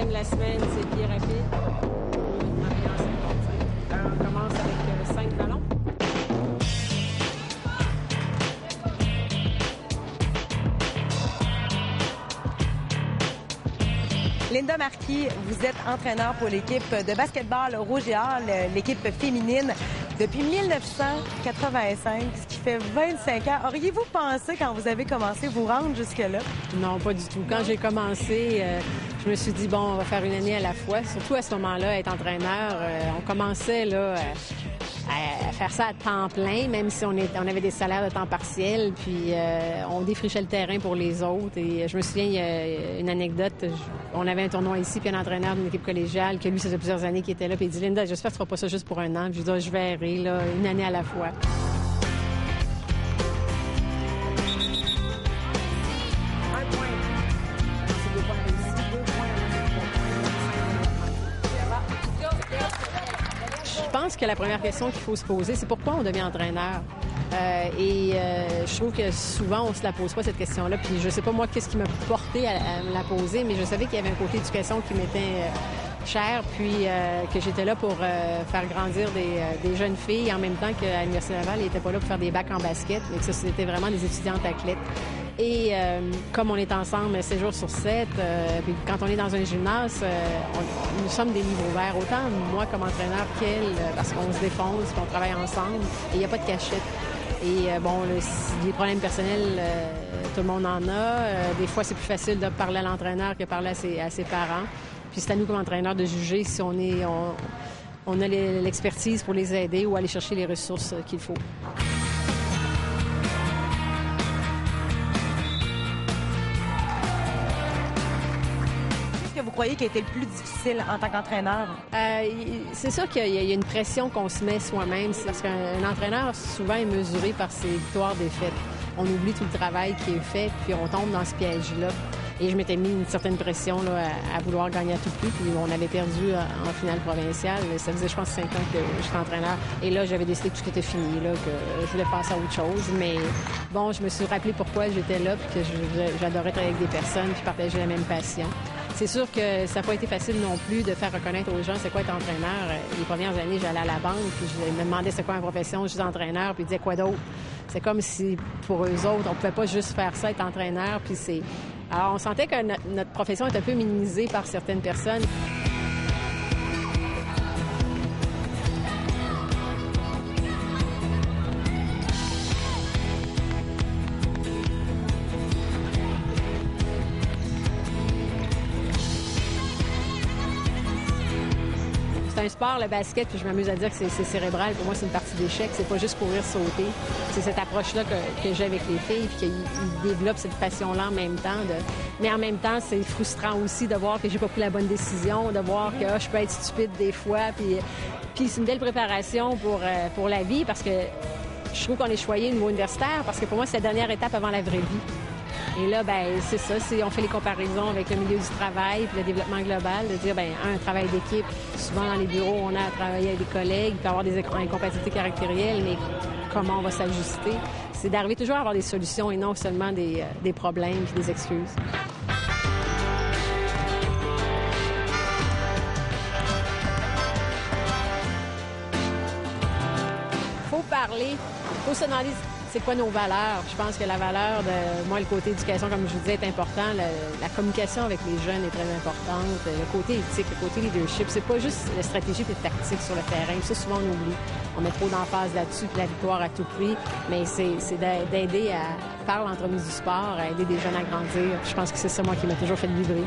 week-end de la semaine, c'est pied rapide. Marion 55. Alors, on commence avec 5 ballons. Linda Marquis, vous êtes entraîneur pour l'équipe de basketball Rouge et Or, l'équipe féminine, depuis 1985, ce qui fait 25 ans. Auriez-vous pensé, quand vous avez commencé, vous rendre jusque-là? Non, pas du tout. Quand j'ai commencé, je me suis dit, bon, on va faire une année à la fois. Surtout à ce moment-là, être entraîneur, on commençait là à faire ça à temps plein, même si on avait des salaires de temps partiel, puis on défrichait le terrain pour les autres. Et je me souviens, il y a une anecdote, on avait un tournoi ici, puis un entraîneur d'une équipe collégiale, que lui, ça faisait plusieurs années qu'il était là, puis il dit, Linda, j'espère que tu feras pas ça juste pour un an. Puis je dis, je verrai, là, une année à la fois. Je pense que la première question qu'il faut se poser, c'est pourquoi on devient entraîneur. Je trouve que souvent, on se la pose pas, cette question-là. Puis je sais pas, moi, qu'est-ce qui m'a porté à me la poser, mais je savais qu'il y avait un côté éducation qui m'était cher, puis que j'étais là pour faire grandir des jeunes filles, en même temps qu'à l'Université Laval, ils n'étaient pas là pour faire des bacs en basket, mais que ça, c'était vraiment des étudiantes athlètes. Et comme on est ensemble 7 jours sur 7, puis quand on est dans un gymnase, nous sommes des livres ouverts, autant moi comme entraîneur qu'elle, parce qu'on se défonce, qu'on travaille ensemble, et il n'y a pas de cachette. Et les problèmes personnels, tout le monde en a. Des fois, c'est plus facile de parler à l'entraîneur que parler à ses parents. Puis c'est à nous comme entraîneurs de juger si on a l'expertise pour les aider ou aller chercher les ressources qu'il faut. Vous croyez qui a été le plus difficile en tant qu'entraîneur? C'est sûr qu'il y a une pression qu'on se met soi-même. C'est parce qu'un entraîneur, souvent, est mesuré par ses victoires-défaites. On oublie tout le travail qui est fait, puis on tombe dans ce piège-là. Et je m'étais mis une certaine pression là, à vouloir gagner à tout prix. Puis on avait perdu en finale provinciale. Ça faisait, je pense, 5 ans que j'étais entraîneur. Et là, j'avais décidé que tout était fini, là, que je voulais passer à autre chose. Mais bon, je me suis rappelé pourquoi j'étais là, puis que j'adorais travailler avec des personnes, puis partager la même passion. C'est sûr que ça n'a pas été facile non plus de faire reconnaître aux gens c'est quoi être entraîneur. Les premières années, j'allais à la banque, puis je me demandais c'est quoi ma profession, je suis entraîneur, puis ils disaient quoi d'autre. C'est comme si, pour eux autres, on pouvait pas juste faire ça, être entraîneur, puis c'est... Alors, on sentait que notre profession est un peu minimisée par certaines personnes. C'est un sport, le basket, puis je m'amuse à dire que c'est cérébral. Pour moi, c'est une partie d'échec. C'est pas juste courir, sauter. C'est cette approche-là que j'ai avec les filles, puis qu'ils développent cette passion-là en même temps. Mais en même temps, c'est frustrant aussi de voir que j'ai pas pris la bonne décision, de voir que je peux être stupide des fois. Puis c'est une belle préparation pour la vie, parce que je trouve qu'on est choyé au niveau universitaire, parce que pour moi, c'est la dernière étape avant la vraie vie. Et là, c'est ça, on fait les comparaisons avec le milieu du travail puis le développement global, de dire, un travail d'équipe. Souvent, dans les bureaux, on a à travailler avec des collègues, il peut y avoir des incompatibilités caractérielles, mais comment on va s'ajuster? C'est d'arriver toujours à avoir des solutions et non seulement des problèmes puis des excuses. Il faut parler, il faut se demander c'est quoi nos valeurs. Je pense que la valeur de moi, le côté éducation, comme je vous disais, est important. La communication avec les jeunes est très importante. Le côté éthique, le côté leadership, c'est pas juste la stratégie et la tactique sur le terrain. Ça, souvent, on oublie. On met trop d'emphase là-dessus, puis la victoire à tout prix. Mais c'est d'aider par l'entremise du sport, à aider des jeunes à grandir. Je pense que c'est ça, moi, qui m'a toujours fait vibrer.